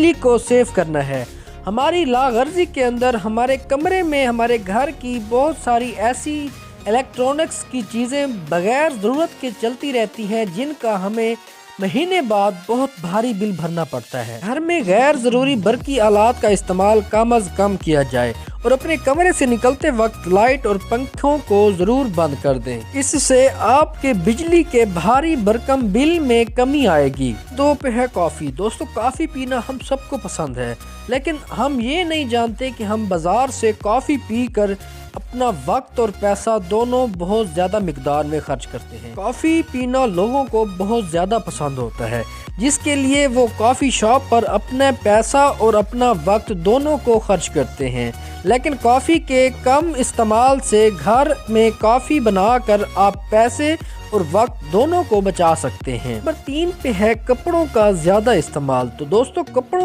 بجلی کو سیو کرنا ہے۔ ہماری لاغرضی کے اندر ہمارے کمرے میں ہمارے گھر کی بہت ساری ایسی الیکٹرانکس کی چیزیں بغیر ضرورت کے چلتی رہتی ہیں جن کا ہمیں مہینے بعد بہت بھاری بل بھرنا پڑتا ہے۔ گھر میں غیر ضروری برقی آلات کا استعمال کم از کم کیا جائے اور اپنے کمرے سے نکلتے وقت لائٹ اور پنکھوں کو ضرور بند کر دیں۔ اس سے آپ کے بجلی کے بھاری بھرکم بل میں کمی آئے گی۔ دو پہ ہے کافی۔ دوستو، کافی پینا ہم سب کو پسند ہے، لیکن ہم یہ نہیں جانتے کہ ہم بازار سے کافی پی کر اپنا وقت اور پیسہ دونوں بہت زیادہ مقدار میں خرچ کرتے ہیں۔ کافی پینا لوگوں کو بہت زیادہ پسند ہوتا ہے، جس کے لیے وہ کافی شاپ پر اپنا پیسہ اور اپنا وقت دونوں کو خرچ کرتے ہیں۔ لیکن کافی کے کم استعمال سے گھر میں کافی بنا کر آپ پیسے اور وقت دونوں کو بچا سکتے ہیں۔ نمبر 3 پہ ہے کپڑوں کا زیادہ استعمال۔ تو دوستو، کپڑوں